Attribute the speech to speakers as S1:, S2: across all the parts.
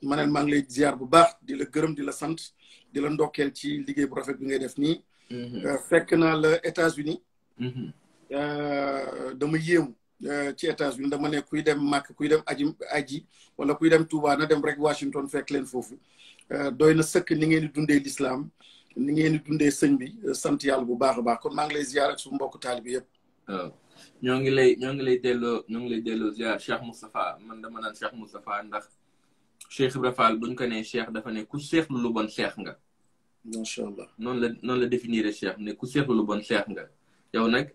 S1: manel maa ngi lay ziar bu baax di la gërëm di la sant di la ndokkeel ci liggéey bu rafet bi ngay def nii. fekk naa la États-Unis dama yéemu ci États-Unis dama ne kuy dem Màkk kuy dem aji wala kuy dem Touba na dem rek Washington fekk leen foofu doy na sëkk ni ngeen di dundee l'islam ni ngeen di dundee sëñ bi sant yàlla bu baax a baax kon maa ngi lay ziar ak su mbokk taalibe yëpp.
S2: ñoo ngi lay delloo ziar Cheikh Moustapha man dama naan Cheikh Moustapha ndax Cheikh Ibra Fall buñ ko nee Cheikh dafa ne ku seexlu lu bon Cheikh nga.
S1: macha allah
S2: noonu la définir Cheikh ne ku seexlu lu bon Cheikh nga yow nag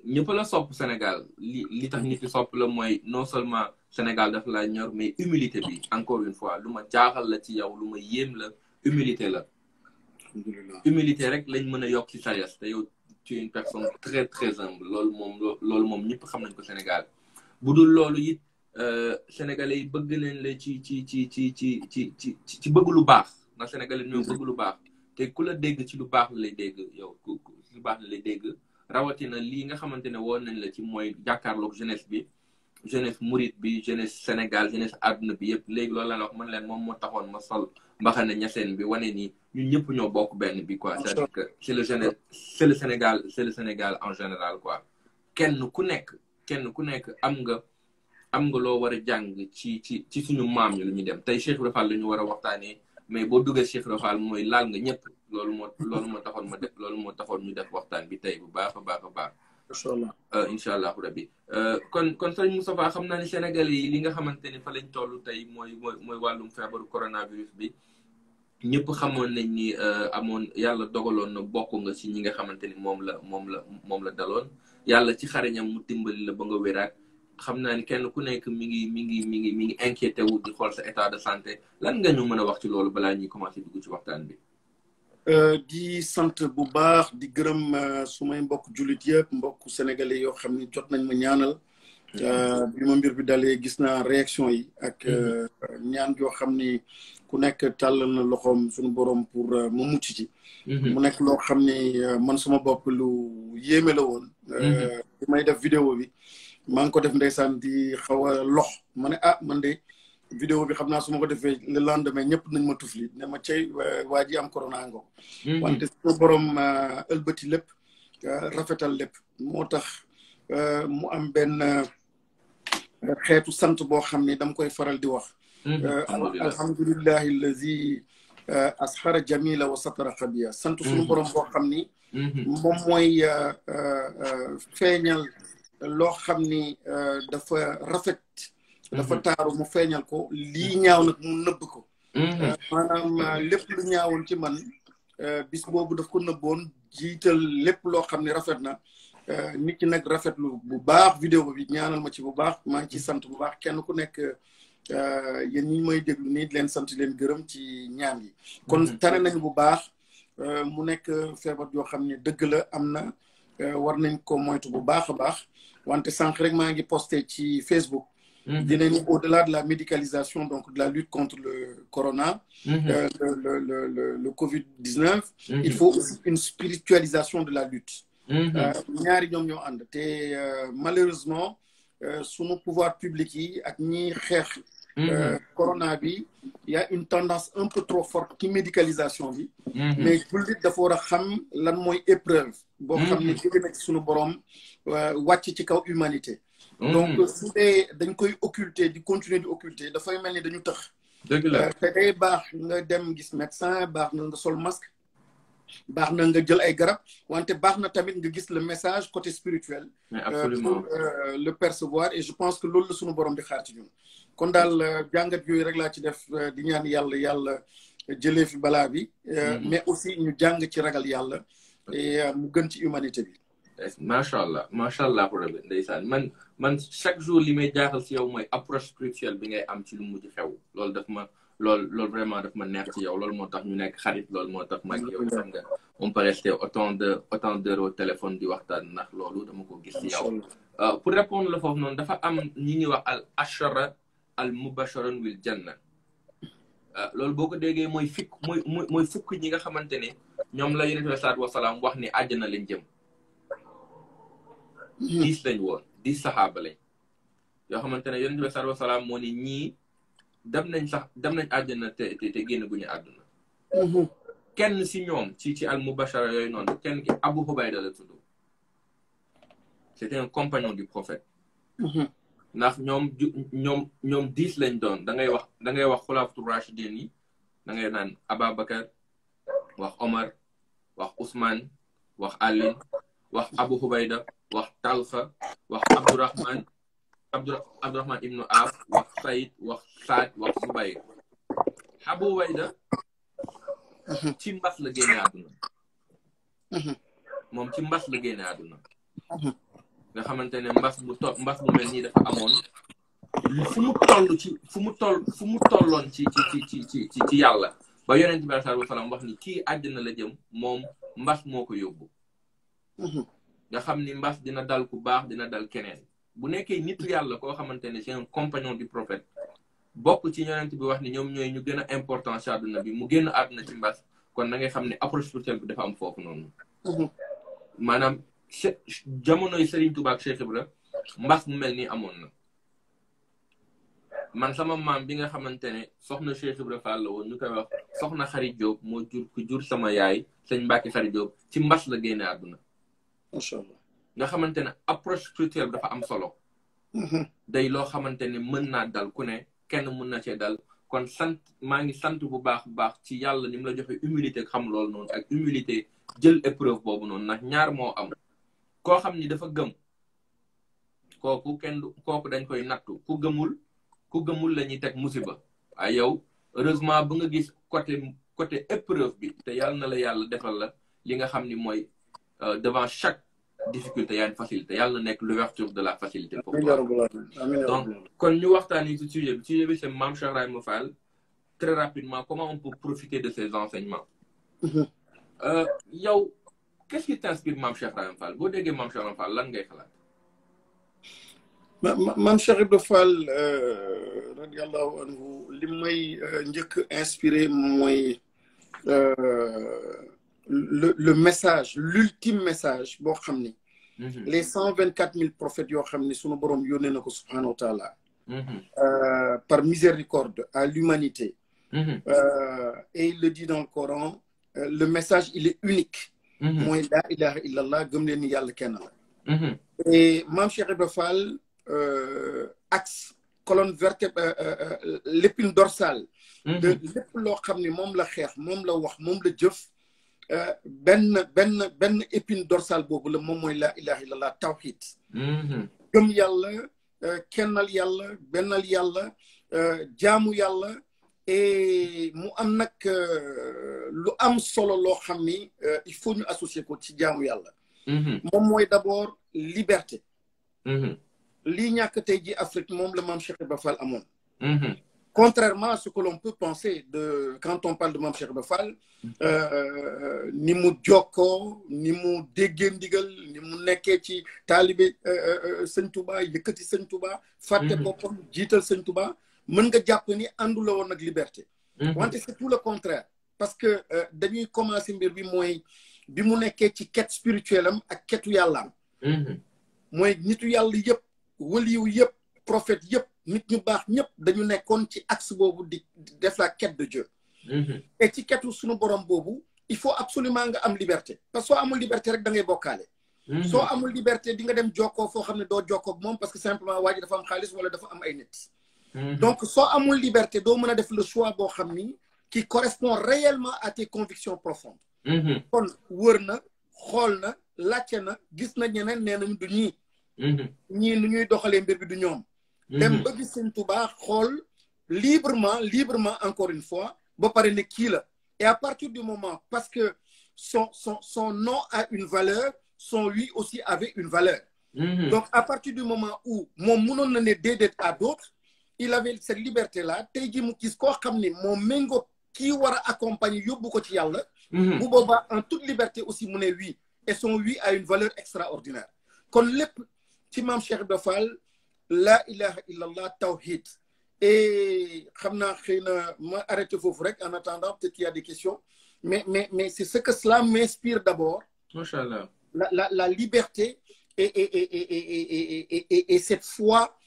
S2: ñëpp la sopp Sénégal li tax nit ki sopp la mooy non seulement Sénégal dafa la ñor mais humilité bi encore une fois lu ma jaaxal la ci yow lu ma yéem la humilité la. alhamdulilah humilité rek lañ mën a yokk ci sagesse te yow tu es une personne très très humble loolu moom ñëpp xam nañ ko Sénégal bu dul loolu it sénégalais yi bëgg nañ la ci bëgg lu baax ndax sénégalais ñoo bëgg lu baax te ku la dégg ci lu baax la lay dégg yow ci lu baax la lay dégg rawatina lii nga xamante ne woon nañ la ci mooy jàkkaarloog jeunesse bi jeunesse mouride bi jeunesse Sénégal jeunesse àdduna bi yëpp léegi loolu la wax man leen moom moo taxoon ma sol mbaxane ñaseen bi wane ni ñun ñëpp ñoo bokk benn bi quoi c'est-à-dire que c'est le Sénégal en général quoi kenn ku nekk am nga loo war a jàng ci suñu maam ñu lu ñu dem tey Cheikh Ibra Fall la ñu war a waxtaanee mais boo duggee Cheikh Ibra Fall mooy laal nga ñëpp loolu moo taxoon ñu def waxtaan bi tey bu baax a baax a baax. incha allah rabbi kon sëñ Moustapha xam naa ne Sénégalais yi li nga xamante ni fa lañ toll tey mooy wàllum feebaru coronavirus bi ñëpp xamoon nañ ni yàlla dogaloon na bokk nga ci ñi nga xamante ni moom la daloon yàlla ci xarañam mu dimbali la ba nga wéraat xam naa ni kenn ku nekk mi ngi inquiété wu di xool sa état de santé lan nga ñu mën a wax ci loolu balaa ñuy commencé dugg ci waxtaan bi.
S1: di sant bu baax di gërëm sumay mbokk jullit yëpp mbokk sénégalais yoo xam ni jot nañ ma ñaanal. bi ma mbir bi dalee gis naa réaction yi ak ñaan yoo xam ni ku nekk tàllal na loxoom suñu borom pour mu mucc ci. mu nekk loo xam ni man suma bopp lu yéeme la woon. bi may def vidéo bi maa ngi ko def ndeysaan di xaw a lox ma ne man de vidéo bi xam naa su ma ko defee le lendemain ñëpp nañ ma tufli ne ma cey waa ji am corona ngo wante suñu borom ëlbati lépp rafetal lépp moo tax mu am benn xeetu sant boo xam ni dama koy faral di wax alhamdulillahi allazi asxara jamila wa satara xabiya sant suñu borom boo xam ni moom mooy feeñal loo xam ni dafa rafet dafa taaru mu feeñal ko lii ñaaw nag mu nëbb ko maanaam lépp lu ñaawoon ci man bis boobu daf ko nëbboon jiital lépp loo xam ne rafet na nit ki nag rafetlu bu baax vidéo bi ñaanal ma ci bu baax maa ngi ci sant bu baax kenn ku nekk yéen ñi may déglu nii leen sant leen gërëm ci ñaan yi kon tane nañu bu baax mu nekk feebar yoo xam ne dëgg la am na war nañ ko moytu bu baax a baax wante sànq rek maa ngi posté ci Facebook dinañ au-delà de la médicalisation donc de la lutte contre le corona le Covid-19 il faut aussi une spiritualisation de la lutte ñaari ñoom ñoo ànd te malheureusement sunu pouvoir public yi ak ñi xeex corona bi y a une tendance un peu trop forte ci médicalisation bi mais jullit dafa war a xam lan mooy épreuve boo xam ne jóge na ci sunu borom wàcc ci kaw humanité donc su dee dañ koy occulter di continuer di occulter dafay mel ni dañu tëx
S2: dëgg la
S1: te day baax nga dem gis médecin baax na nga sol masque baax na nga jël ay garab wante baax na tamit nga gis le message côté spirituel pour le percevoir et je pense que loolu la sunu borom di xaar ci ñun kon daal jàngat yooyu rek laa ci def di ñaan yàlla jëlee fi balaa bi mais aussi ñu jàng ci ragal yàlla et mu gën ci humanité bi
S2: macha allah rabbi ndeysaan man chaque jour li may jaaxal si yow mooy approche spirituelle bi ngay am ci lu mujj xew loolu daf ma loolu vraiment daf ma neex ci yow loolu moo tax ñu nekk xarit loolu moo tax mag yow xam nga on peut rester autant d'heures au téléphone di waxtaan ndax loolu dama ko gis ci yow pour répondre la foofu noonu dafa am ñi ñuy wax al ashara al mubasharun bil janna loolu boo ko déggee mooy fukk ñi nga xamante ne ñoom la yonent bi salaatu wasalaam wax ni àjjana lañ jëm 10 lañ woon 10 saxaaba lañ yoo xamante ne yonent bi salaatu wasalaam moo ni ñii dem nañ àjjana te génn guñu àdduna. kenn si ñoom ci al mubashara yooyu noonu kenn ki Abu Hubayda la tudd. c'était un compagnon du prophète. ndax ñoom 10 lañ doon da ngay wax xulaafatu rashidin yi da ngay naan Ababakar wax Omar wax Ousmane wax Ali wax Abu Hubayda wax Talha wax Abdurrahman ibnu Awf wax Saïd wax Saad wax Zubayr. Abu Hubayda ci mbas la génne àdduna. moom ci mbas la génne àdduna. nga xamante ne mbas bu mel nii dafa amoon fu mu tolloon ci yàlla ba yonent bi sallallahu alayhi wa sallam wax ni kii àddina la jëm moom mbas moo ko yóbbu. nga xam ni mbas dina dal ku baax dina dal keneen bu nekkee nitu yàlla koo xamante ne c'est un compagnon du prophète bokk ci yonent bi wax ni ñoom ñooy ñu gën a important ci àdduna bi mu génn àdduna ci mbas kon na ngay xam ne approche spirituelle bi dafa am foofu noonu. maanaam jamonoy Serigne Touba ak Cheikh Ibra mbas mu mel nii amoon na. man sama maam bi nga xamante ne soxna Cheikh Ibra Fall la woon ñu koy wax soxna Xari Diop moo jur sama yaay sëñ Mbacke Xari Diop ci mbas la génne àdduna. macha allah nga xamante ne approche spirituelle dafa am solo. day loo xamante ne mën naa dal ku ne kenn mën na cee dal kon maa ngi sant bu baax ci yàlla ni mu la joxe humilité xam loolu noonu ak humilité jël épreuve boobu noonu ndax ñaar moo am koo xam ni dafa gëm kooku dañ koy nattu ku gëmul la ñuy teg musiba waaye yow heureusement ba nga gis côté épreuve bi te yàlla na la yàlla defal la li nga xam ni mooy devant chaque difficulté y a une facilité yàlla na nekk l'ouverture de la facilité pour toi. Donc kon ñu waxtaanee ci sujet bi c'est Mame Cheikh Ibrahima Fall très rapidement comment on peut profiter de ces enseignements. yow qu'est-ce qui t'inspire Mame Cheikh Ibrahima Fall boo déggee Mame Cheikh Ibrahima Fall lan ngay xalaat.
S1: Mame Cheikh Ibrahima Fall radiyallahu anhu li may njëkk inspiré mooy le message l'ultime message boo xam ni les 124 000 prophètes yoo xam ni sunu borom yónnee na ko subhanahu wa taala par miséricorde à l'humanité et il le dit dans le Coran le message il est unique mooy la ilaha illallah gëm leen ni yàlla kenn la et Mame Cheikh Ibrahima Fall axe colonne vertébrale l'épine dorsale de lépp loo xam ni moom la xeex moom la wax moom la jëf benn épine dorsale boobu la moom mooy la ilaha illallah tawhid gëm yàlla kennal yàlla bennal yàlla jaamu yàlla et mu am nag lu am solo loo xam ni il faut ñu associer ko ci jaamu yàlla moom mooy d'abord liberté lii ñàkk tey ji Afrique moom la Mame Cheikh Ibrahima Fall amoon contrairement à ce que l'on peut penser quand on parle de Mame Cheikh Ibrahima Fall ni mu jokkoo ni mu déggee ndigal ni mu nekkee ci taalibe sëñ Touba yëkkati sëñ Touba fàtte boppam jiital sëñ Touba mën nga jàpp ni àndu la woon ak liberté wante c'est tout le contraire parce que dañuy commencer mbir bi mooy bi mu nekkee ci quête spirituelle am ak quêtu yàllaam mooy nitu yàlla yëpp waliyu yëpp prophète yëpp nit ñu baax ñëpp dañu nekkoon ci axe boobu di def la quête de Dieu et ci quêtu suñu borom boobu il faut absolument nga am liberté parce que soo amul liberté rek da ngay bokkaale soo amul liberté di nga dem jokkoo foo xam ne doo jokkoo ak moom parce que simplement waa ji dafa am xaalis wala dafa am ay nit donc soo amul liberté doo mën a def le choix boo xam ni qui correspond réellement à tes convictions profondes kon wër na xool na laajte na gis na ñeneen nee nañu du ñii nu ñuy doxalee mbir bi du ñoom dem ba gis sëñ Touba xool librement encore une fois ba pare ne kii la et à partir du moment parce que son nom a une valeur son oui aussi avait une valeur donc à partir du moment où moom mënoon na ne déedéet à d'autres il avait cette liberté là tey ji mu gis koo xam ni moom méngoo kii war a accompagner yóbbu ko ci yàlla bu boobaa en toute liberté aussi mu ne oui et son oui a une valeur extraordinaire kon lépp ci Mame Cheikh Ibrahima Fall la ilaha illallah tawhid et xam naa xëy na ma arrêté foofu rek en attendant peut-être qu'il y a des questions mais c'est ce que cela m'inspire d'abord
S2: Machallah.
S1: La liberté et cette foi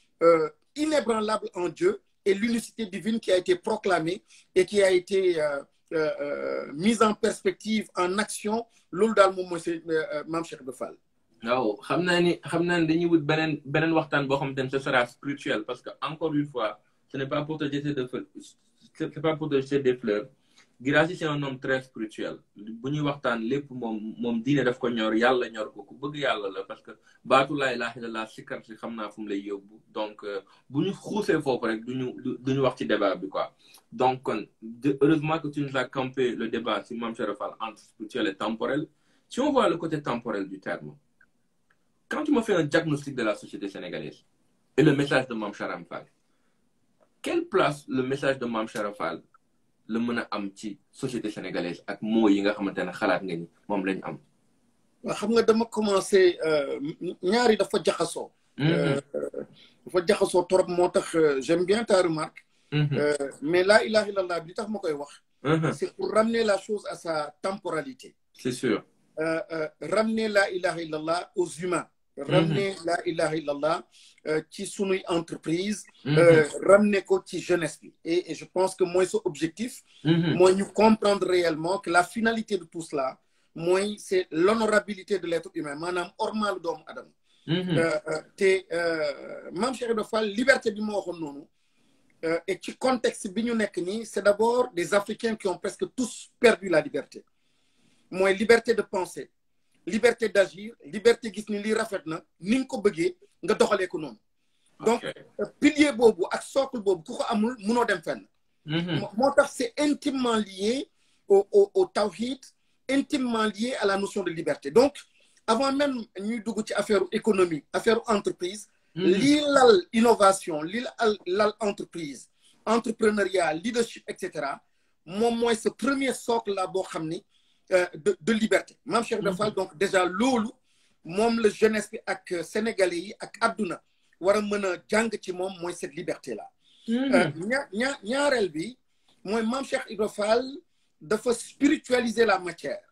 S1: inébranlable en Dieu et l'unicité divine qui a été proclamée et qui a été mise en perspective, en action, loolu daal moom mooy c'est Mame Cheikh Ibra Fall.
S2: waaw xam naa ni dañuy wut beneen waxtaan boo xamante ne ce sera spirituel parce que encore une fois ce n'est pas pour te jeter c'est pas pour te jeter des fleurs. Guirassy c'est un homme très spirituel bu ñuy waxtaan lépp moom diine daf ko ñor yàlla ñor ko ku bëgg yàlla la parce que baatu laa ilaaha illallaah sikkar si xam naa fu mu lay yóbbu donc bu ñu xuusee foofu rek duñu wax ci débat bi quoi donc kon heureusement que tu nous as campé le débat sur Mame Cheikh Ibra Fall entre spirituel et temporel. Si on voit le côté temporel du terme, quand tu me fais un diagnostic de la société sénégalaise et le message de Mame Cheikh Ibra Fall, quelle place le message de Mame Cheikh Ibra Fall le mën a am ci société sénégalaise ak mots yi nga xamante ne xalaat nga ni moom lañu am.
S1: waaw xam nga dama commencé ñaari dafa jaxasoo. dafa jaxasoo trop moo tax j'aime bien ta remarque. Mais la ilaha illallah bi tax ma koy wax. C'est pour ramener la chose à sa temporalité.
S2: C'est sûr.
S1: Ramener la ilaha illallah aux humains. Ramener la ilaha illallah ci sunuy entreprise. Ramener ko ci jeunesse bi. Et je pense que mooy sa objectif. mooy ñu comprendre réellement que la finalité de tout cela mooy c'est l'honorabilité de l'être humain maanaam ormal doomu adama. te Mame Cheikh Ibra Fall liberté bi ma waxoon noonu. Et ci contexte bi ñu nekk nii c'est d'abord des Africains qui ont presque tous perdu la liberté. mooy liberté de penser. liberté d'agir liberté gis ni lii rafet na ni nga ko bëggee nga doxalee ko noonu. donc pilier boobu ak socle boobu ku ko amul munoo dem fenn. moo tax c'est intimement lié au tawhid, intimement lié à la notion de liberté. Donc avant même ñuy dugg ci affaire économie affaire entreprise. lii lal innovation lii lal entreprise entrepreneuriat leadership et cetera moom mooy ce premier socle là boo xam ni. De liberté Mame Cheikh Ibra Fall donc déjà loolu moom la jeunesse bi ak sénégalais yi ak adduna war a mën a jàng ci moom mooy cette liberté là. ñaareel bi mooy Mame Cheikh Ibra Fall dafa spiritualiser la matière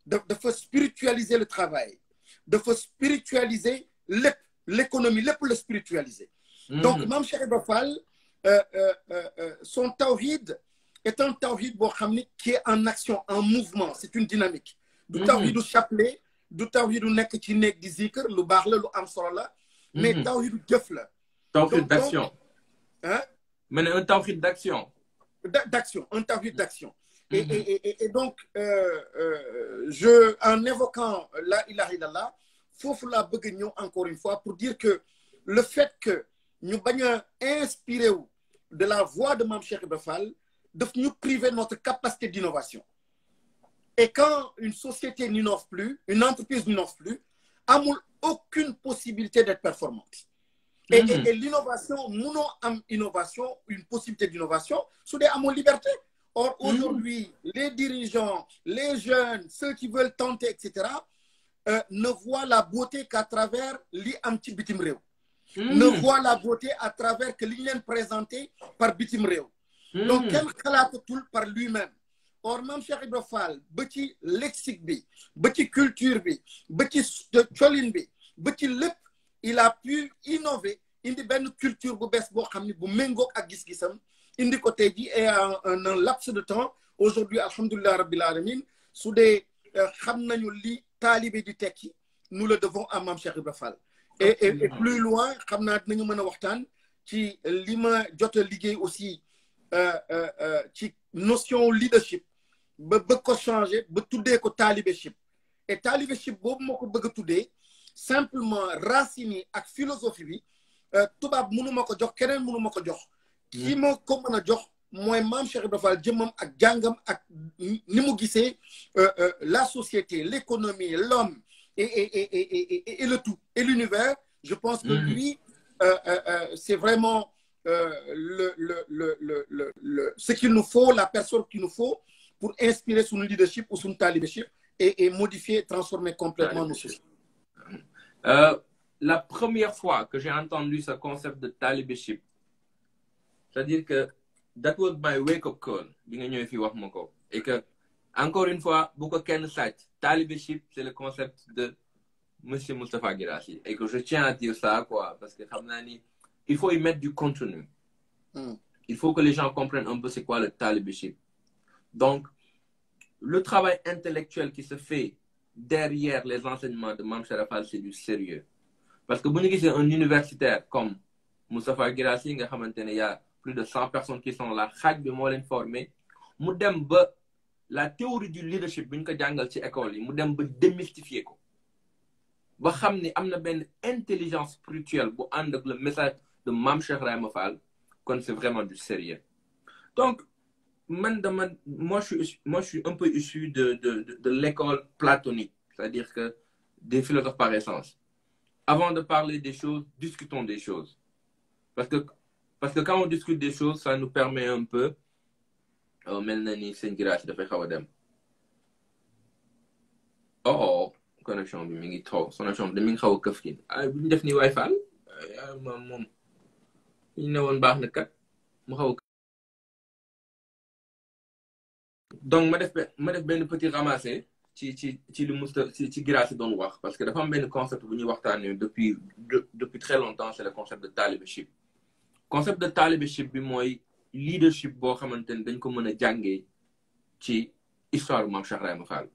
S1: dafa spiritualiser le travail dafa spiritualiser lépp l'économie lépp la spiritualiser. donc Mame Cheikh Ibra Fall son tawhid est un tawhid boo xam ni qui est en action en mouvement c'est une dynamique. du tawhidu chapelet du tawhidu nekk ci néeg di zikr lu baax la lu am solo la. mais tawhidu jëf la.
S2: tawhid d'action.
S1: hein.
S2: mais un tawhid d'action.
S1: d'action un tawhid d'action. et donc en évoquant la ilaha illallah foofu laa bëgg ñëw encore une fois pour dire que le fait que ñu bañ a inspiré wu de la voix de Mame Cheikh Ibra Fall daf ñu priver notre capacité d'innovation. Et quand une société n'innove plus, une entreprise n'innove plus, amul aucune possibilité d'être performante. Et l'innovation, munoo am innovation, une possibilité d'innovation, su dee amoo liberté. Or aujourd'hui, les dirigeants, les jeunes, ceux qui veulent tenter, etc., ne voient la beauté qu'à travers li am ci bitim réew. Ne voient la beauté à travers que li ñu leen présenté par bitim réew. donc kenn xalaatatul par lui-même. Or Mame Cheikh Ibra Fall ba ci lexique bi ba ci culture bi ba ci colin bi ba ci lépp il a pu innover indi benn culture bu bees boo xam ni bu méngoog ak gis-gisam indi ko tey ji et en un laps de temps aujourd'hui alhamdulilah rabbil alamin su dee xam nañu li taalibe di tekki nous le devons à Mame Cheikh Ibra Fall. et plus loin xam naa dinañu mën a waxtaan ci li ma jot a liggéey aussi ci notion leadership ba bëgg ko changer ba tuddee ko talibeship et talibeship boobu moo ko bëgg a tuddee simplement racines yi ak philosophie bi tubaab mënu ma ko jox keneen mënu ma ko jox ki ma ko mën a jox mooy Mame Cheikh Ibra Fall jëmmam ak jàngam ak ni mu gisee la société l'économie l'homme et le tout et l'univers. Je pense que lui c'est vraiment ce qu'il nous faut, la personne qu'il nous faut pour inspirer son leadership ou son talibeship et modifier, transformer complètement nos sociétés.
S2: La première fois que j'ai entendu ce concept de talibeship, c'est-à-dire que that was my wake-up call, et que, encore une fois, beaucoup de gens talibeship, c'est le concept de Monsieur Moustapha Guirassy, et que je tiens à dire ça, quoi, parce que il faut y mettre du contenu. Il faut que les gens comprennent un peu c'est quoi le talibiship. Donc, le travail intellectuel qui se fait derrière les enseignements de Mame Cheikh Fall, c'est du sérieux. Parce que si c'est un universitaire comme Moustapha Guirassy, il y a plus de 100 personnes qui sont là, chaque de moi formé, la théorie du leadership, bi ñu ko jàngal ci école yi, mu dem ba démystifier ko. Ba xam ni am na benn intelligence spirituelle bu ànd ak le message de Mame Cheikh Ibrahima Fall, kon c'est vraiment du sérieux. Donc, moi, je suis un peu issu de l'école platonique, c'est-à-dire que des philosophes par essence. Avant de parler des choses, discutons des choses. Parce que quand on discute des choses, ça nous permet un peu. Connexion bi mi ngi taw connexion bi mi ngi xaw a këf ki bu ñu def ni Wi-Fi moom ñu ne woon baax na kat mu xaw a. Donc ma def benn petit ramassé ci lu ci Guirassy doon wax parce que dafa am benn concept bu ñuy waxtaanee depuis très longtemps, c'est le concept de talibeship. Concept de talibeship bi mooy leadership boo xamante ni dañ ko mën a jàngee ci histoire Mame Cheikh Ibrahima Fall.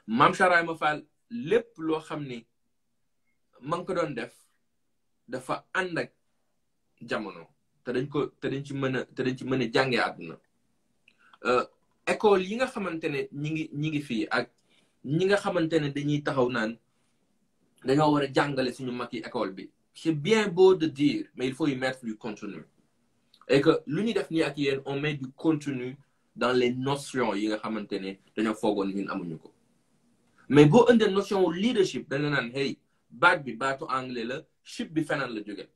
S2: Mame Cheikh Ibrahima Fall lépp loo xam ni ma ngi ko doon def dafa ànd ak jamono te dañ ci mën a jàngee àdduna. École yi nga xamante ne ñi ngi fii ak ñi nga xamante ne dañuy taxaw naan dañoo war a jàngale suñu mag yi école bi, c'est bien beau de dire mais il faut y mettre du contenu. Et que lu ñuy def nii ak yéen on met du contenu dans les notions yi nga xamante ne dañoo foogoon ñun amuñu ko. Mais boo indee notion leadership dañ la naan hey baat bi baatu anglais la, ship bi feneen la jóge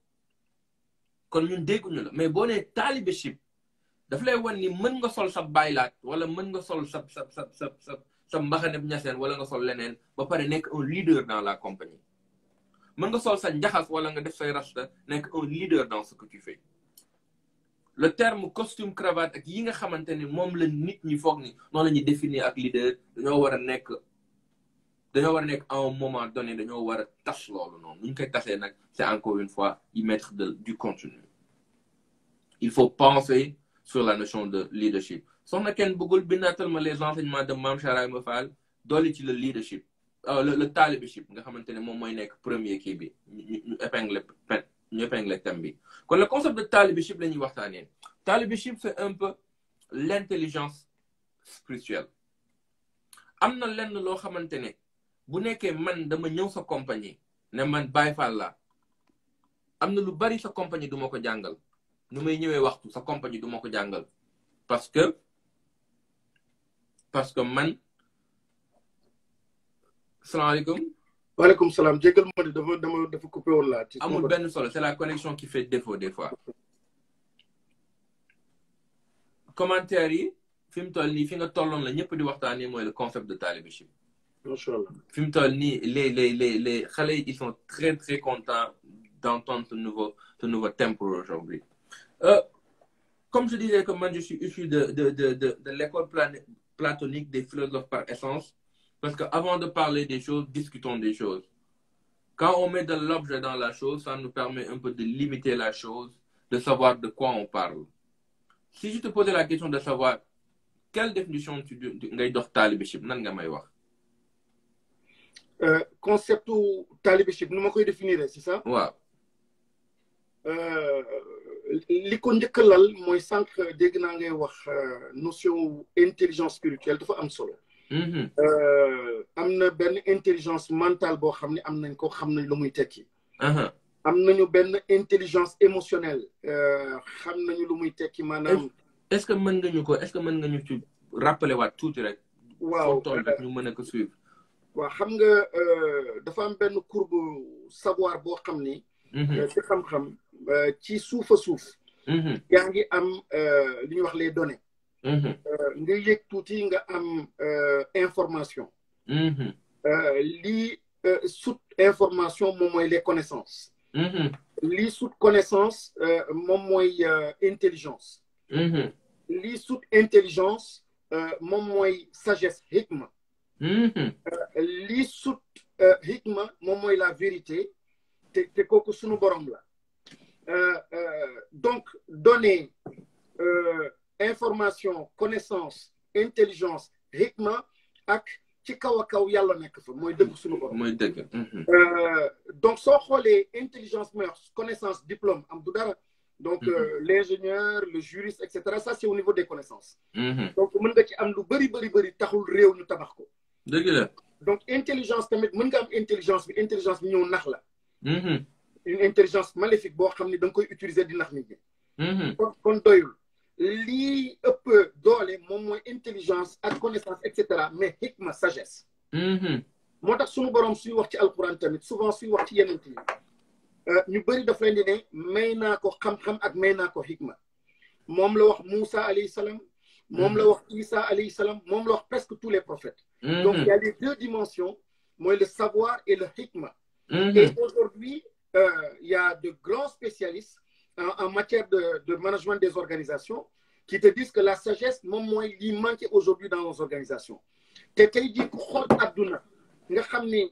S2: kon ñun dégguñu la. Mais boo nee talibeship daf lay wan ni mën nga sol sa baylaat wala mën nga sol sa mbaxane ñaseen wala nga sol leneen ba pare nekk un leader dans la compagnie. Mën nga sol sa njaxas wala nga def say rasta nekk un leader dans ce que tu fais. Le terme costume cravate ak yi nga xamante ni moom la nit ñi foog ni noonu la ñuy définir ak leader dañoo war a nekk à un moment donné dañoo war a tas loolu noonu. Nu ñu koy tasee nag c'est encore une fois y mettre du contenu. Il faut penser sur la notion de leadership. Soxna kenn bëggul bindaatal ma les enseignements de Mame Cheikh Ibrahima Fall doole ci le leadership le talibeship nga xamante ne moom mooy nekk premier kii bi ñu épingle thème bi. Kon le concept de talibeship la ñuy waxtaanee. Talibeship c'est un peu l'intelligence spirituelle. Am na lenn loo xamante ne bu nekkee man dama ñëw sa compagnie ne man Baye Fall la am na lu bari sa compagnie du ma ko jàngal. Nu may ñëwee waxtu sa compagnie du ma ko jàngal parce que man. Salaamaaleykum.
S1: waaleykum salaam jégal ma dafa coupé woon laa.
S2: amul benn solo c'est la connexion qui fait défaut des fois. Commentaire yi fi mu toll nii fi nga tolloon la ñëpp di waxtaanee mooy le concept de talibeship.
S1: Macha Allah.
S2: Fi mu toll nii les xale yi ils sont très très contents d'entendre ce nouveau thème pour aujourd'hui. Comme je disais que moi je suis issu de l'école platonique des philosophes par essence, parce que avant de parler des choses, discutons des choses. Quand on met de l'objet dans la chose, ça nous permet un peu de limiter la chose, de savoir de quoi on parle. Si je te posais la question de savoir quelle définition ngay dox talibeship, nan nga may wax?
S1: Concept talibeship nu ma koy définir, c'est ça?
S2: Waaw.
S1: Li ko njëkk lal mooy sànq dégg naa ngay wax notion intelligence spirituelle dafa am solo. Am na benn intelligence mentale boo xam ne am nañ ko xam nañ lu muy tekki. Am nañu benn intelligence émotionnelle xam nañu lu muy tekki maanaam.
S2: Est-ce que mën nga ñu ci rappeler waat tuuti rek.
S1: waaw
S2: ñu mën a ko suivre.
S1: waaw xam nga dafa am benn courbe savoir boo xam ni. ci xam-xam ci suufa suuf. yaa ngi am li ñuy wax les données. nga yëg tuuti nga am information. lii sut information moom mooy les connaissances. lii sut connaissance moom mooy intelligence. lii sut intelligence moom mooy sagesse hikma. lii sut hikma moom mooy la vérité te kooku sunu borom la. donc donner information connaissance intelligence hikma ak ci kaw a kaw yàlla nekk fa mooy dëgg suñu borom
S2: mooy dëgg
S1: donc soo xoolee intelligence mœurs connaissance diplôme am du dara donc l'ingénieur le juriste et cetera ça c'est au niveau des connaissances donc mën nga ci am lu bëri taxul réew ñu tabax ko
S2: dëgg la
S1: donc intelligence tamit mën nga am intelligence bi ñëw nax la une intelligence maléfique boo xam ne da nga koy utiliser di nax nit ñi kon doyul lii ëpp doole moom mooy intelligence ak connaissance et cetera mais hikma sagesse moo tax suñu borom suy wax ci alquran tamit souvent suy wax ci yeneen yi ñu bëri daf leen di ne may naa ko xam-xam ak may naa ko hikma moom la wax Moussa alayhi salaam moom la wax Isa alayhi salaam moom la wax presque tous les prophètes donc il y a les deux dimensions mooy le savoir et le hikma et aujourd'hui il y a de grands spécialistes en matière de management des organisations qui te disent que la sagesse moom mooy li manqué aujourd'hui dans nos organisations te tey jii ku xool adduna nga xam ni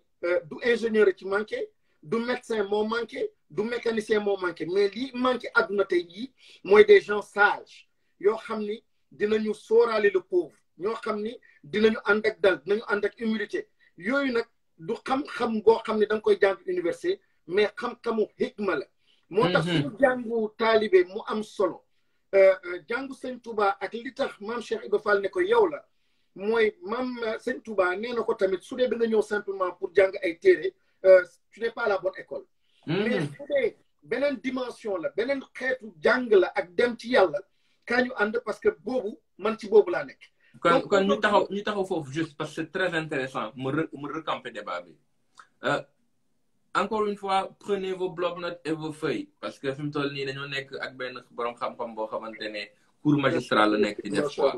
S1: du ingénieur ci manqué du médecin moo manqué du mécanicien moo manqué mais li manqué adduna tey jii mooy des gens sages yoo xam ni dinañu sóoraale le pauvre ñoo xam ni dinañu ànd ak dal dinañu ànd ak humilité yooyu nag du xam-xam boo xam ne da nga koy jàng université mais xam-xamu hikma la moo tax suñu jàngu taalibe mu am solo jàngu sëñ Touba ak li tax maam Cheikh Ibra Fall ne ko yow la mooy maam sëñ Touba nee na ko tamit su dee da nga ñëw simplement pour jàng ay téere tu n'es pas à la bonne école mais su dee beneen dimension la beneen xeetu jàng la ak dem ci yàlla kaa ñu ànd parce que boobu man ci boobu laa nekk
S2: kon ñu taxaw foofu juste parce que c'est très intéressant mu recamper débat bi encore une fois prenez vos bloc-notes et vos feuilles parce que fi mu toll nii dañoo nekk ak benn borom xam-xam boo xamante ne cours magistral la nekk di def quoi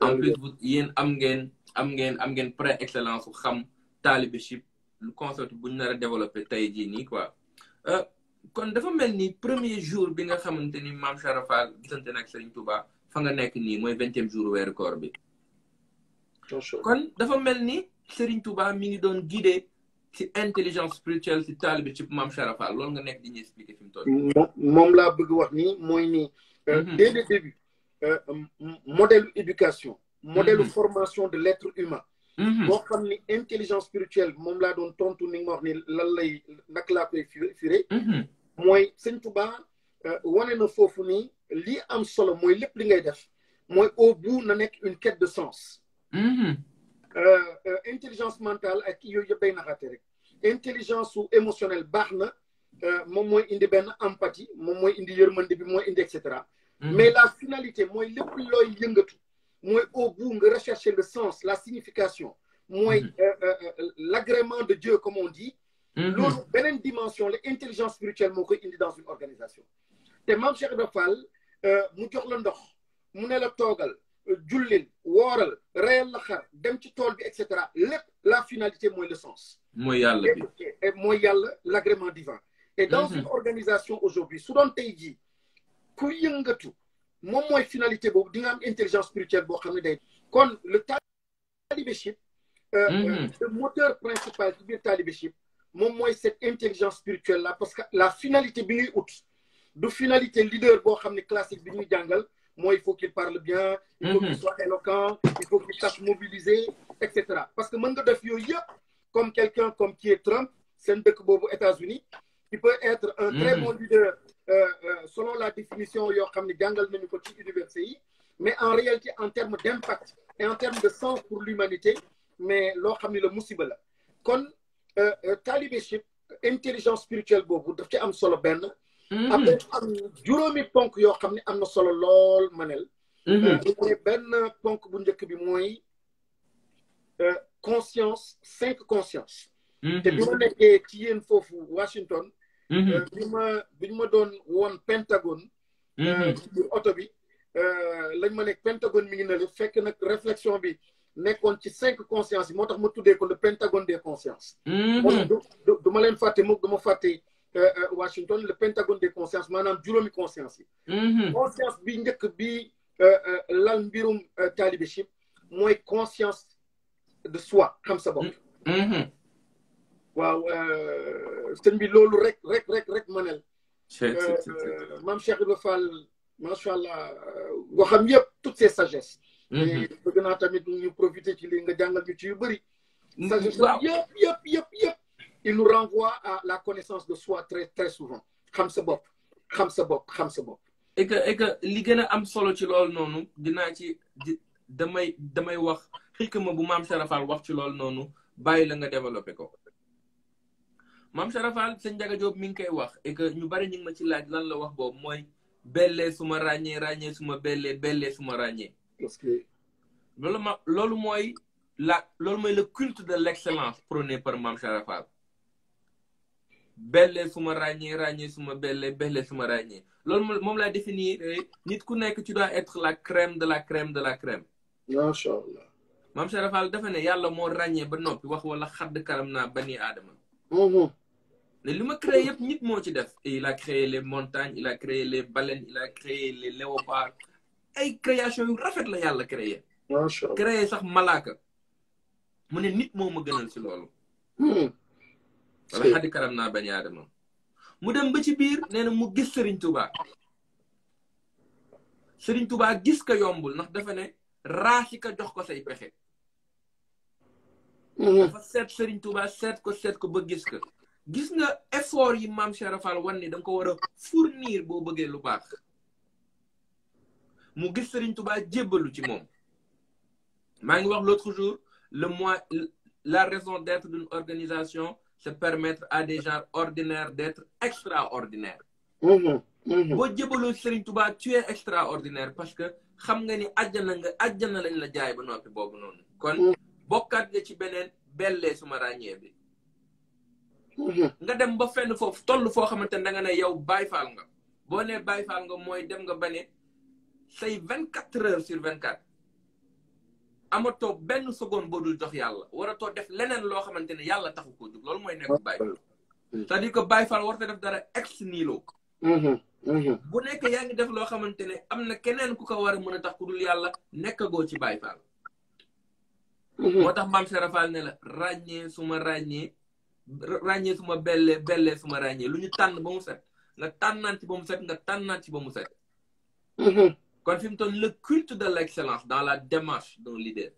S2: en plus yéen am ngeen pré-excellence su xam talibeship lu concept bu ñu nar a développé tey jii nii quoi kon dafa mel ni premier jour bi nga xamante ni Mame Cheikh Ibra Fall gisante nag Serigne Touba fa nga nekk nii mooy 20e jour weeru koor bi kon dafa mel ni Serigne Touba mi ngi doon guider ci intelligence spirituelle ci taalibe ci Mame Cheikh Ibra Fall loolu nga nekk di ñuy expliquer fi mu toll
S1: moom laa bëgg wax nii mooy nii dès le début modèle éducation modèle formation de l'être humain boo xam ni intelligence spirituelle moom laa doon tontu ni nga wax ni lan lay naka laa koy firé mooy sëñ Touba wane na foofu nii lii am solo mooy lépp li ngay def mooy au bout na nekk une quête de sens intelligence mentale ak yooyu yëpp day naxaate rek intelligence su émotionnelle baax na moom mooy indi benn empathie moom mooy indi yërmande bi mooy indi et cetera mais la finalité mooy lépp looy yëngatu mooy au bout nga rechercher le sens la signification mooy l'agrément de Dieu comme on dit loolu beneen dimension la intelligence spirituelle moo koy indi dans une organisation te Mame Cheikh Ibra Fall mu jox la ndox mu ne la toogal jullil wooral reyal la xar dem ci tool bi et cetera lépp la finalité mooy le sens
S2: mooy yàlla bi
S1: mooy yàlla l'agrément divin et dans une organisation aujourd'hui su doon tey jii ku yëngatu moom mooy finalité boobu di nga am intelligence spirituelle boo xam ne day kon le talibeship le moteur principal ci biir talibeship moom mooy cette intelligence spirituelle là parce que la finalité bi ngay ut du finalité leader boo xam ne classique bi ñuy jàngal mooy il faut qu'il parle bien il faut qu'il soit éloquent il faut qu'il sache mobiliser et cetera parce que mën nga def yooyu yëpp comme quelqu'un comme qui est Trump seen dëkk boobu États-Unis qui peut être un très bon leader selon la définition yoo xam ne jàngal nañu ko ci université yi mais en réalité en termes d'impact et en termes de sens pour l'humanité mais loo xam ne la musiba la kon talibeship intelligence spirituelle boobu daf ci am solo benn après am juróomi ponk yoo xam ne am na solo lool manel mooy benn ponk bu njëkk bi mooy conscience 5 conscience te bi ma nekkee ci yéen foofu Washington bi ñu ma doon woon Pentagone ci oto bi lañ ma nekk Pentagone mi ngi ne la fekk nag réflexion bi nekkoon ci 5 consciences yi moo tax ma tuddee ko le Pentagone des consciences du ma leen fàtte moom du ma fàtte Washington le Pentagone des consciences maanaam juróomi conscience yi conscience bi njëkk bi lal mbirum talibeship mooy conscience de soi xam sa bopp waaw sëñ bi loolu rek manel Mame Cheikh Ibra Fall macha allah waxam yëpp toutes ces sagesses. et bëgg naa tamit ñu profiter ci li nga jàngal ñu ci yu bëri. sagesse yëpp il nous renvoie à la connaissance de soi très très souvent xam sa bopp xam sa bopp xam sa bopp.
S2: et que li gën a am solo ci loolu noonu dinaa ci damay wax xikma bu Mame Cheikh Fall wax ci loolu noonu bàyyi la nga développé ko. Mame Cheikh Fall sëñ Ndiaga Diop mi ngi koy wax et que ñu bari ñu ngi ma ci laaj lan la wax boobu mooy bellee suma ràññee suma bellee suma ràññee.
S1: parce que
S2: loolu mooy le culte de l'excellence prôné par Mame Cheikh Fall. bellee suma ràññee suma bellee suma ràññee loolu moom laa définir nit ku nekk tu dois être la crème de la crème de la crème.
S1: macha allah.
S2: Mame Cheikh Fall dafa ne yàlla moo ràññee ba noppi wax wala xadd karam naa bani aadama. mais li ma créé yëpp nit moo ci def. Et il a créé les montagnes il a créé les baleines il a créé les léopards ay création yu rafet la yàlla créé.
S1: macha allah
S2: créé sax malaaka mu ne nit moo ma gënal si loolu. wala xaddi karam naa bani aadama mu dem ba ci biir nee na mu gis Serigne Touba. Serigne Touba gis ko yombul ndax dafa ne raasi ka jox ko say pexe. dafa seet Serigne Touba seet ko ba gis ko. gis nga effort yi Mame Cheikh Fall wan ni da nga ko war a fournir boo bëggee lu baax. mu gis Serigne Touba jébbalu ci moom. maa ngi wax l'autre jour la raison d'être d'une organisation c'est permettre à des gens ordinaires d'être extraordinaires. boo jébbaloo Serigne Touba tu es extraordinaire parce que xam nga ni àjjana lañ la jaay ba noppi boobu noonu. kon bokkaat nga ci beneen bellee suma ràññee bi. nga dem ba fenn foofu toll foo xamante ne da nga ne yow Baye Fall nga boo nee Baye Fall nga mooy dem nga ba ne say 24 heures sur 24 amatoo benn seconde boo dul jox yàlla waratoo def leneen loo xamante ne yàlla taxu koo jóg loolu mooy nekk Baye Fall. c'est-à-dire que Baye Fall warta def dara ex nihilo. bu nekk yaa ngi def loo xamante ne am na keneen ku ko war a mën a tax ku dul yàlla nekkagoo ci Baye Fall. moo tax Mame Cheikh Fall ne la ràññee suma bellee suma ràññee lu ñu tànn ba mu set nga tànnaan ci ba mu set nga tànnaan ci ba mu set. kon fi mu toll le culte de l'excellence dans la démarche d'un leader.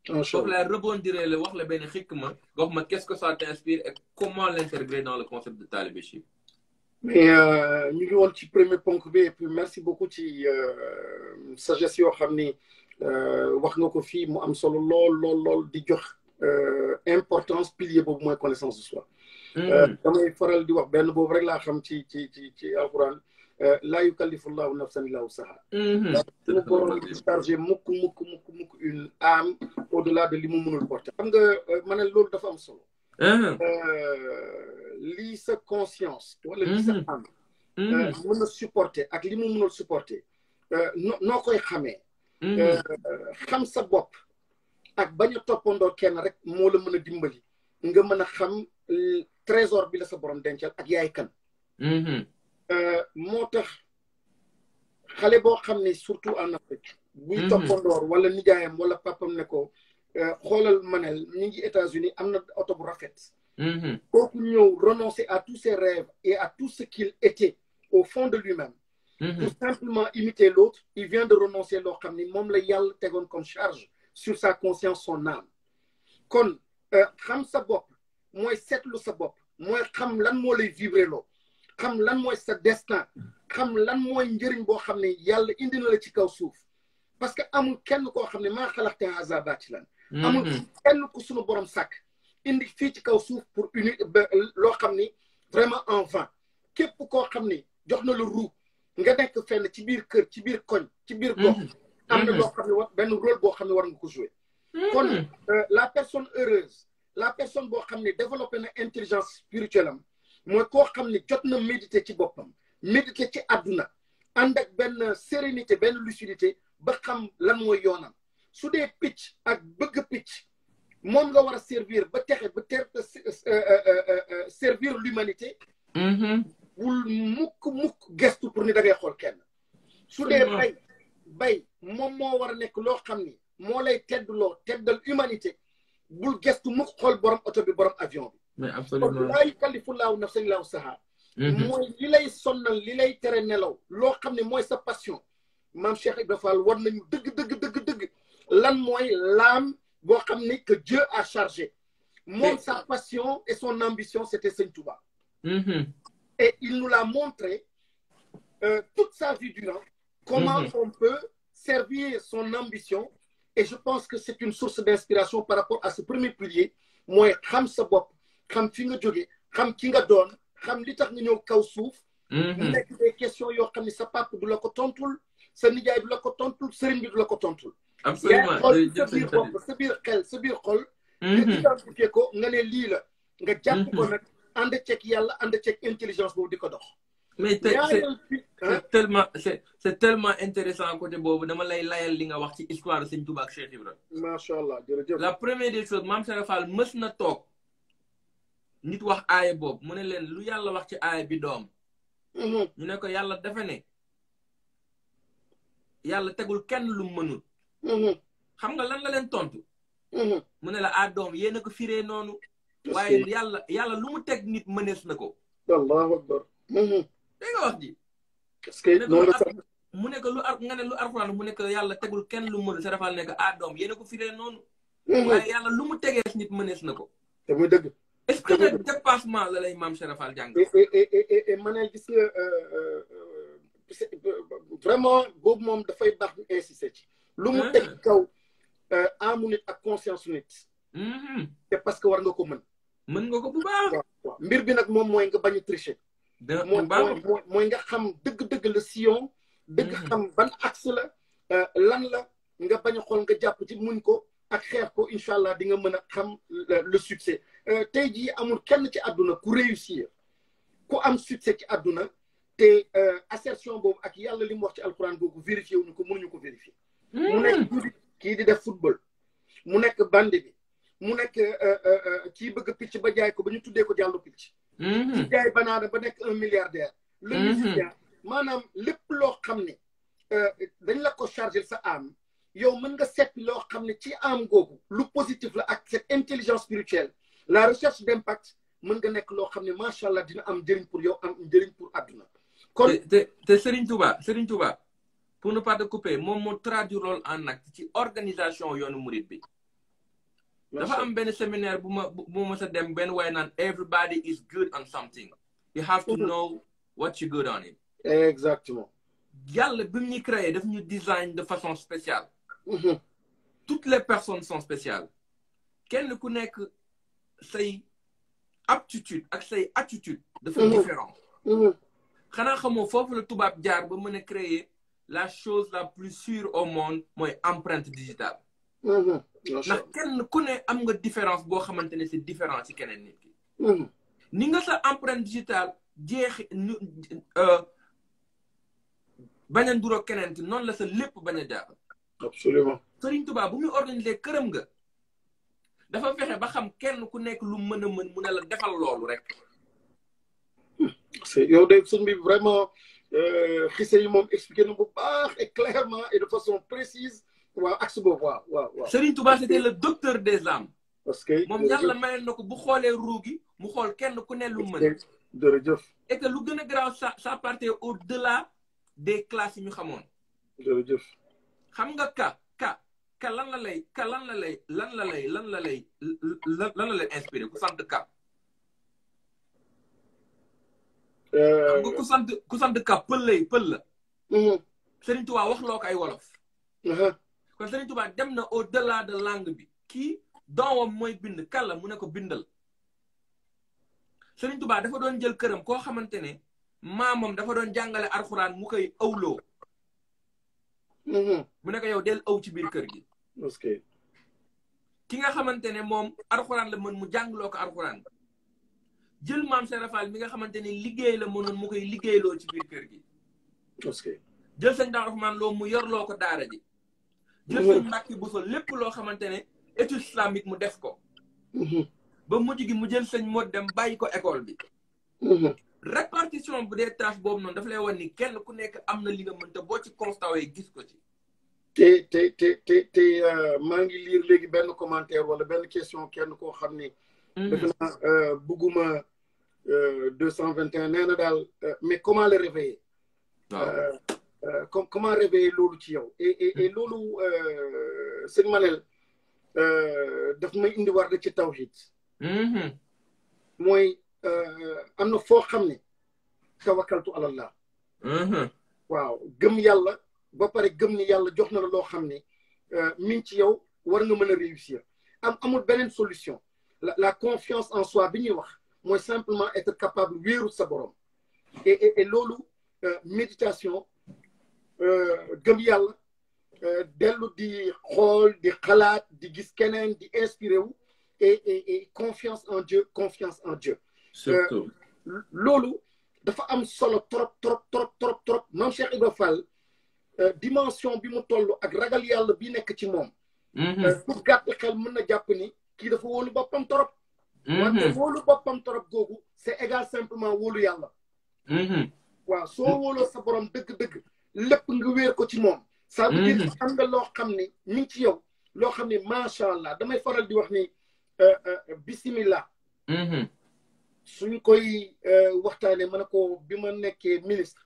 S2: foofu la rebondiré la wax la benn xikma nga wax ma qu'est-ce que ça t'inspire et comment l'intégrer dans le concept de talibé.
S1: mais ñu ngi woon ci premier ponk bi et puis merci beaucoup ci sagesse yoo xam ni wax nga ko fii mu am solo lool di jox importance pilier boobu mooy connaissance de soi. damay faral di wax benn boobu rek laa xam ci alquran laa yukallifu llahu nafsan illa wusaha. suñu borom di chargé mukk une âme au-delà de li mu mënul porter. xam nga ma ne loolu dafa am solo. lii sa conscience wala lii sa âme mën a supporter ak li mu mënul supporter noo koy xamee. xam sa bopp ak bañ a toppandoo kenn rek moo la mën a dimbali nga mën a xam trésor bi la sa borom dencal ak yaay kan. moo tax xale boo xam ne surtout en Afrique. buy toppandoor wala nijaayam wala papam ne ko xoolal manel ñi ngi États-Unis am na oto bu rafet. kooku ñëw renoncer à tous ses rêves et à tout ce qu'il était au fond de lui-même. pour simplement imiter l'autre il vient de renoncer loo xam ni moom la yàlla tegoon comme charge sur sa conscience son âme. kon xam sa bopp mooy seetlu sa bopp mooy xam lan moo lay vibrer loo xam lan mooy sa destin xam lan mooy njëriñ boo xam ne yàlla indi na la ci kaw suuf parce que amul kenn koo xam ne maa xalaxte haza baatilan amul kenn ku sunu borom sàkk indi fii ci kaw suuf pour loo xam ni vraiment en vain képp koo xam ni jox na la ruu nga nekk fenn ci biir kër ci biir koñ ci biir gox am na loo xam ne benn rôle boo xam ne war nga ko jouer kon la personne heureuse la personne boo xam ne développé na intelligence spirituelle am mooy koo xam ne jot na méditer ci boppam méditer ci àdduna ànd ak benn sérénité benn lucidité ba xam lan mooy yoonam su dee picc ak bëgg picc moom nga war a servir ba texe ba servir l'humanité bul mukk gestu pour ni da ngay xool kenn su dee bay moom moo war a nekk loo xam ni moo lay teddal humanité bul gestu mukk xool borom oto bi borom avion bi.
S2: mais absolument
S1: laa yukallifu llaahu nafsan illaa wusahaa mooy li lay sonnal li lay tere nelaw loo xam ne mooy sa passion maam Cheikh Ibra Fall war nañu dëgg lan mooy l'âme boo xam ne que Dieu a chargé moom sa passion et son ambition c'était Sëñ Touba et il nous l'a montré toute sa vie durant comment on peut servir son ambition et je pense que c'est une source d'inspiration par rapport à ce premier pilier mooy xam sa bopp xam fi nga jóge xam ki nga doon xam li tax nga ñëw kaw suuf mu nekk des questions yoo xam ne sa papa du la ko tontul sa nijaay du la ko tontul sëriñ bi du la ko tontul
S2: absolument
S1: sa biir bopp sa biir xel sa biir xol nga identifié ko nga ne lii la nga jàpp ko nag ànd ceeg yàlla ànd ceeg intelligence boobu di ko dox
S2: mais c'est tellement intéressant côté boobu dama lay layal li nga wax ci histoire Sëñ Touba ak Cheikh Ibra
S1: macha allah jërëjëf la
S2: première des choses Mame Cheikh Fall mës na toog nit wax aaya boobu mu ne leen lu yàlla wax ci aaya bi doom ñu ne ko yàlla dafa ne yàlla tegul kenn lu mënul xam nga lan la leen tontu mu ne la doom yéen a ko firee noonu waaye yàlla lu mu teg nit mënees na ko
S1: allahu akbar
S2: dégg nga wax ji
S1: parce que
S2: mu ne ko nga ne lu Alxuraan mu ne ko yàlla tegul kenn lu mënul sa defal ne ko doom yéen a ko firee noonu waaye yàlla lu mu tegees nit mënees na ko
S1: te muy dëgg
S2: est-ce que nag dépassement la lay Mame Cheikh Fall jàng
S1: et ma ne gis nga vraiment boobu moom dafay baax ñu insister ci lu mu teg kaw amu nit ak conscience nit te parce que war nga ko mën
S2: nga ko bu baax
S1: waaw mbir bi nag moom mooy nga bañ a tricher mooy nga xam dëgg-dëgg le sillon dëgg xam ban axe la lan la nga bañ a xool nga jàpp ci muñ ko ak xeex ko incha allah di nga mën a xam le succès tey jii amul kenn ci àdduna ku réussir ku am succès ci àdduna te assertion boobu ak yàlla li mu wax ci alquran boobu vérifié wuñu ko mënuñu ko vérifier mu nekk kii di def football mu nekk bandi bi mu nekk kii bëgg picc ba jaay ko ba ñu tuddee ko jàllu picc ci jaay banaana ba nekk 1 milliardaire le musicien maanaam lépp loo xam ne dañ la ko chargé sa âme yow mën nga seppi loo xam ne ci âme googu lu positif la ak cette intelligence spirituelle la recherche d'impact mën nga nekk loo xam ne macha allah dina am njëriñ pour yow am njëriñ pour àdduna kon
S2: te Serigne Touba pour ne pas te couper moom moo traduire loolu en acte ci organisation yoonu murid bi dafa am benn séminaire bu ma sa dem benn way naan everybody is good on something you have to know what you good on it
S1: exactement
S2: yàlla bi mu ñu créé daf ñu design de façon spéciale toutes les personnes sont spéciales kenn ku nekk say aptitude ak say attitude dafa différent xanaa xamoo foofu la tubaab jaar ba mën a créer la chose la plus sûre au monde mooy empreinte digitale ndax kenn ku ne am nga différence boo xamante ne c'est différent ci keneen nit ki ni nga sa empreinte digitale bañ a nduroo keneen ki noonu la sa lépp bañ a jaar
S1: absolument
S2: Serigne Touba bu muy organiser këram nga dafa fexe ba xam kenn ku nekk lu mën a mën mu ne la defal loolu rek
S1: c'est yow de sëñ bi vraiment xise yi moom expliqué na bu baax et clairement et de façon précise waaw axe boobu waaw
S2: Serigne Touba c'était le docteur des âmes
S1: parce que
S2: moom yàlla mayoon na ko bu xoolee ruu gi mu xool kenn ku ne lu mën
S1: jërëjëf
S2: et que lu gën a grave ça partait au-delà des classes yi ñu xamoon
S1: jërëjëf
S2: xam nga ka lan la lay inspiré ku sant ka xam nga ku sant ka pël la Serigne Touba wax loo ko ay wolof kon Serigne Touba dem na au-delà de langue bi kii doomam mooy bind kàlla mu ne ko bindal Serigne Touba dafa doon jël këram koo xamante ne maamam dafa doon jàngale alxuraan mu koy awloo mu ne ko yow del aw ci biir kër gi ki nga xamante ne moom alxuraan la mën mu jàngloo ko alxuraan jël Mame Cheikh Fall mi nga xamante ne liggéey la mënoon mu koy liggéeyloo ci biir kër gi jël sëñ Daara Rahman loo mu yorloo ko daara ji jël sëñ Mbàkke Buso lépp loo xamante ne étude islamique mu def ko ba mujj gi mu jël sëñ moo dem bàyyi ko école bi répartition bu dee tâche boobu noonu dafa lay wan ni kenn ku nekk am na li nga mën te boo ci constaté gis ko ci
S1: te maa ngi lire léegi benn commentaire wala benn question kenn koo xam ni defe naa bugguma 221 nee na daal mais comment le réveiller comment réveiller loolu ci yow et loolu sëñ Manel daf may indi war da ci tawhid mooy am na foo xam ne tawakkaltu alallah waaw gëm yàlla ba pare gëm ni yàlla jox na la loo xam ne mi ngi ci yow war nga mën a réussir amul beneen solution la confiance en soi bi ñuy wax mooy simplement être capable wéeru sa borom et loolu méditation gëm yàlla dellu di xool di xalaat di gis keneen di inspiré wu et confiance en Dieu surtout loolu dafa am solo trop Mame Cheikh Ibra Fall dimension bi mu toll ak ragal yàlla bi nekk ci moom pour gàtt xel mën na jàpp ni kii dafa wóolu boppam trop wante wóolu boppam trop googu c'est égal simplement wóolu yàlla waaw soo wóoloo sa borom dëgg-dëgg lépp nga wéer ko ci moom ça veut dire am nga loo xam ne mi ngi ci yow loo xam ne macha allah damay faral di wax ni bismillah suñ koy waxtaanee ma ne ko bi ma nekkee ministre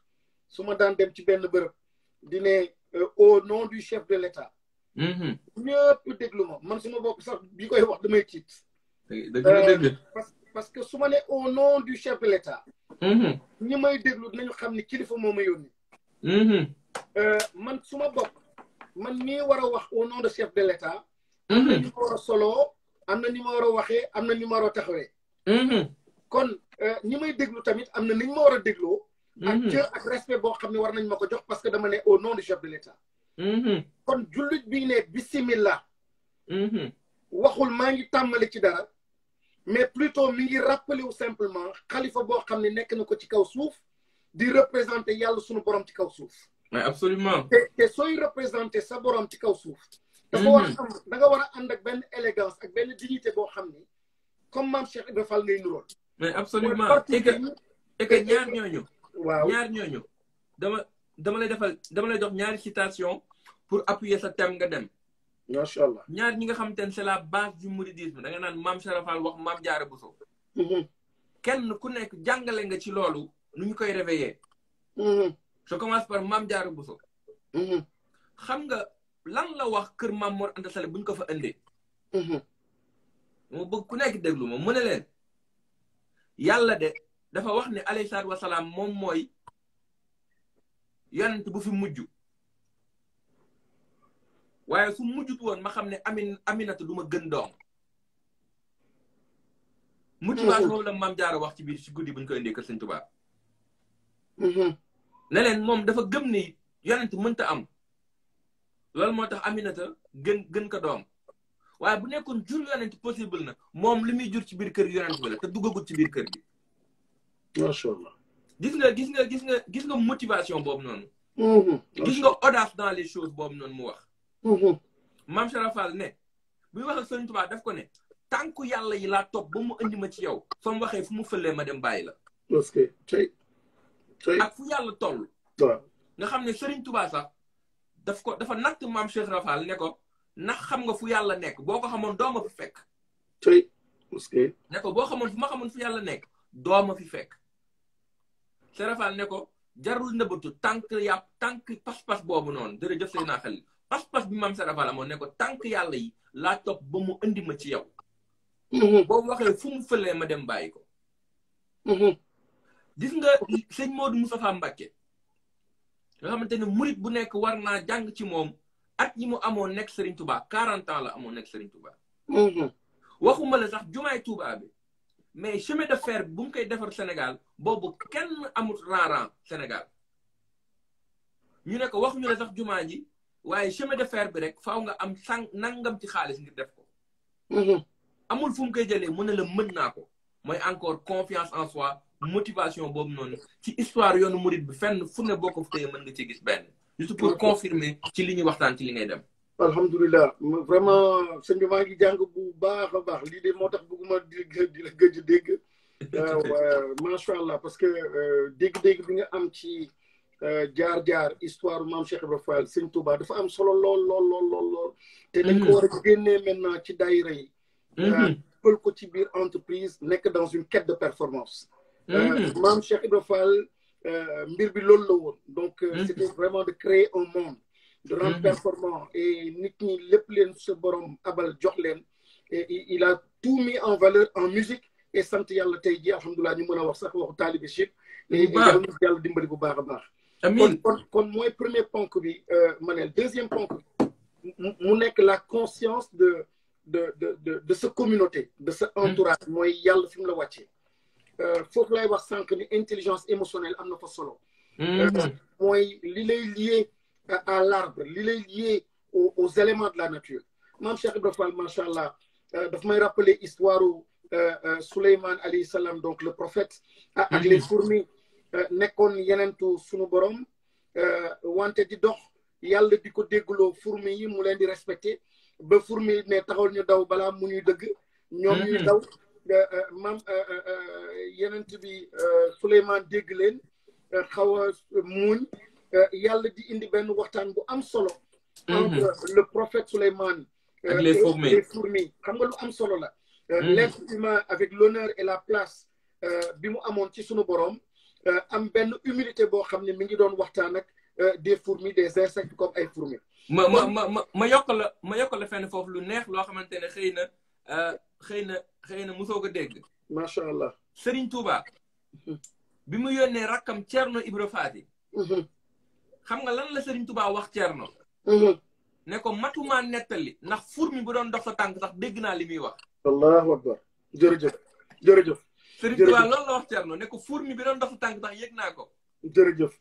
S1: su ma daan dem ci benn bërëb di ne au nom du chef de l'État ñëpp déglu ma man suma bopp sax bi koy wax damay tiit parce que su ma ne au nom du chef de l'État ñi may déglu dinañu xam ni kilifa moo ma yónni man suma bopp man mii war a wax au nom de chef de l'État am na ni ma war a soloo am na ni ma war a waxee am na ni ma war a taxawee kon ñi may déglu tamit am na ni ñu ma war a dégloo ak cër ak respect boo xam ne war nañ ma ko jox parce que dama ne au nom du chef de l'État kon jullit bi ne bismillah waxul maa ngi tàmmali ci dara mais plutôt mi ngi rappelé wu simplement xalifa boo xam ne nekk na ko ci kaw suuf di représenter yàlla sunu borom ci kaw suuf
S2: mais absolument
S1: te sooy représenter sa borom ci kaw suuf dafa war a am da nga war a ànd ak benn élégance ak benn dignité boo xam ni comme Mame Cheikh Ibra Fall ngay nuroon
S2: mais absolument et que ñaar ñooñu
S1: waaw
S2: ñaar ñooñu dama lay jox ñaari citation pour appuyer sa thème nga dem
S1: macha allah
S2: ñaar ñi nga xamante ne c'est la base du mouridisme da nga naan Mame Cheikh Ibra Fall wax Mame Diarra Bousso kenn ku nekk jàngale nga ci loolu nu ñu koy réveiller je commence par Mame Diarra Bousso xam nga lan la wax kër Mame Mor Anta Sali bu ñu ko fa indee moo bëgg ku nekk déglu ma mu ne leen yàlla de dafa wax ne alayhi salaatu wasalaam moom mooy yonent bu fi mujj waaye su mujjut woon ma xam ne Aminata du ma gën doom motivation boobu la Mame Diarra wax ci biir ci guddi bu ñu koy indee kër Sëñ Tuubaa ne leen moom dafa gëm ni yonent mënta am loolu moo tax Aminata gën ko doom waaye bu nekkoon jur yonent possible na moom li muy jur ci biir kër yonent bi la te duggagut ci biir kër gi
S1: macha allah
S2: gis nga motivation boobu noonu gis nga audace dans les choses boobu noonu mu wax Mame Cheikh Ibra Fall ne buy wax ak Sëñ Tuubaa daf ko ne tànku yàlla yi laa topp ba mu indi ma ci yow soo mu waxee fu mu fëlee ma dem bàyyi la
S1: parce que
S2: ak fu yàlla toll nga xam ne Sëriñ Tuubaa sax dafa natt Mame Cheikh Ibra Fall ne ko ndax xam nga fu yàlla nekk boo ko xamoon doo ma fi fekk
S1: parce que
S2: ne ko boo xamoon fu ma xamoon fu yàlla nekk doo ma fi fekk Cheikh Ibra Fall ne ko jarul nëbbatu tànk pas-pas boobu noonu jërëjëf sëy naa xel pas-pas bi Mame Cheikh Ibra Fall amoon ne ko tànk yàlla yi laa topp ba mu indi ma ci yow boobu waxee fu mu fëlee ma dem bàyyi ko gis nga sëñ Modou Moustapha Mbacké nga xamante ne murit bu nekk war naa jàng ci moom at yi mu amoon nekk Serigne Touba 40 ans la amoon nekk Serigne Touba waxuma la sax jumaay Touba bi mais chemin de fer bu mu koy defar Sénégal boobu kenn amut rang Sénégal ñu ne ko waxuñu la sax jumaa ji waaye chemin de fer bi rek faaw nga am nangam ci xaalis ngir def ko amul fu mu koy jëlee mu ne la mën naa ko mooy encore confiance en soi motivation boobu noonu ci histoire yoonu murit bi fenn fu ne boo ko téye mën nga ci gis benn juste pour confirmer ci li ñuy waxtaan ci li ngay dem
S1: alhamdulilah vraiment sëñ bi maa ngi jàng bu baax a baax lii de moo tax bëgguma di la gëj a dégg macha allah parce que dégg-dégg bi nga am ci jaar-jaar histoire Mame Cheikh Ibra Fall Sëñ Touba dafa am solo lool te dañ ko war a génnee maintenant ci daayira yi pël ko ci biir entreprise nekk dans une quête de performance Maam Cheikh Ibra Fall mbir bi loolu la woon donc c'était vraiment de créer un monde de rendre performant et nit ñi lépp leen sa borom abal jox leen et il a tout mis en valeur en musique et sant yàlla tey ji alhamdulilah ñu mën a wax sax waxu taalibe Cheikh et yàlla dimbali bu baax a baax
S2: amiin
S1: kon mooy premier ponk bi Manel deuxième ponk bi mu nekk la conscience de sa communauté de sa entourage mooy yàlla fi mu la wàccee foofu lay wax sànq ni intelligence émotionnelle am na fa solo mooy li lay lié à l'arbre li lay lié aux éléments de la nature maam Cheikh Ibra Fall macha allah daf may rappeler histoire Souleymane alayhi salam donc le prophète ak les fourmis nekkoon yenentu sunu borom wante di dox yàlla di ko déggloo fourmis yi mu leen di respecté ba fourmis ne taxawal ñu daw balaa mu ñuy dëgg ñoom ñuy daw maam yenent bi Souleymane dégg leen xaw a muuñ yàlla di indi benn waxtaan bu am solo entre le prophète Souleymane
S2: ak les
S1: fourmis xam nga lu am solo la l'être humain avec l'honneur et la place bi mu amoon ci sunu borom am benn humilité boo xam ne mi ngi doon waxtaan ak des fourmis des insectes comme ay fourmis
S2: ma yokk la fenn foofu lu neex loo xamante ne xëy na mosoo ko dégg
S1: macha allah
S2: Serigne Touba bi mu yónnee rakkam Thierno Ibra Faty xam nga lan la Serigne Touba wax Thierno ne ko matuma nettali ndax fourmi bu doon dox sa tànk sax dégg naa li muy wax
S1: allahu akbar jërëjëf
S2: Serigne Touba loolu la wax Thierno ne ko fourmi bi doon dox sa tànk sax yëg naa ko
S1: jërëjëf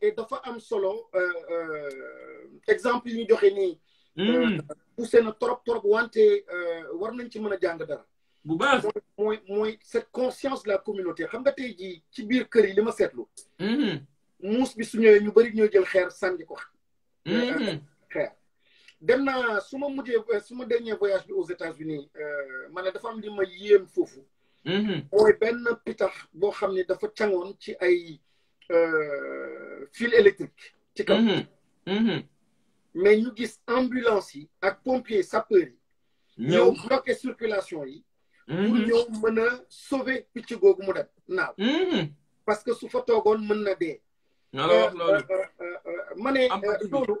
S1: et dafa am solo exemple yi ñu joxe nii poussé na trop wante war nañ ci mën a jàng dara
S2: bu baax
S1: mooy cette conscience de la communauté xam nga tey jii ci biir kër yi li ma seetlu muus bi su ñëwee ñu bëri ñoo jël xeer sànni ko xeer dem naa su ma dernier voyage bi aux États-Unis ma ne dafa am li ma yéem foofu mooy benn pitax boo xam ne dafa cangoon ci ay fil électrique ci kaw mais ñu gis ambulance yi ak pompiers sapeurs yi ñëw bloqué circulation yi pour ñëw mën a sauver picc googu mu dem naaw parce que su fa toogoon mën na dee ma ne loolu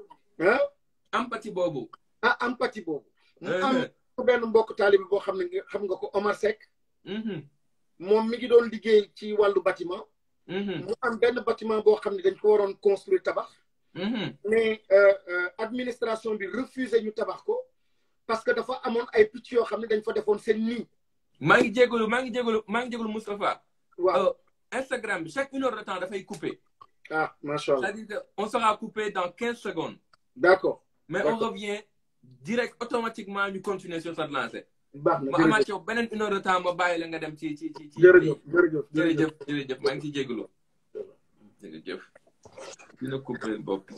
S2: empathie boobu
S1: empathie boobu mu am benn mbokk taalibi boo xam ne xam nga ko Omar Seck moom mi ngi doon liggéey ci wàllu bâtiment mu am benn bâtiment boo xam ne dañ ko waroon construire tabax mais administration bi refusé ñu tabax ko parce que dafa amoon ay picc yoo xam ne dañ fa defoon seen nii
S2: maa ngi jégalu Moustapha
S1: waaw
S2: Instagram bi chaque 1 heure de temps dafay coupé
S1: macha allah
S2: c'est-à-dire que on sera coupé dans 15 secondes
S1: d'accord
S2: mais on revient direct automatiquement ñu continuer sur cette lancée
S1: baax na
S2: ma amaat yow beneen 1 heure de temps ma bàyyi la nga dem ci
S1: jërëjëf
S2: maa ngi ciy jégalu jërëjëf dina coupé bopp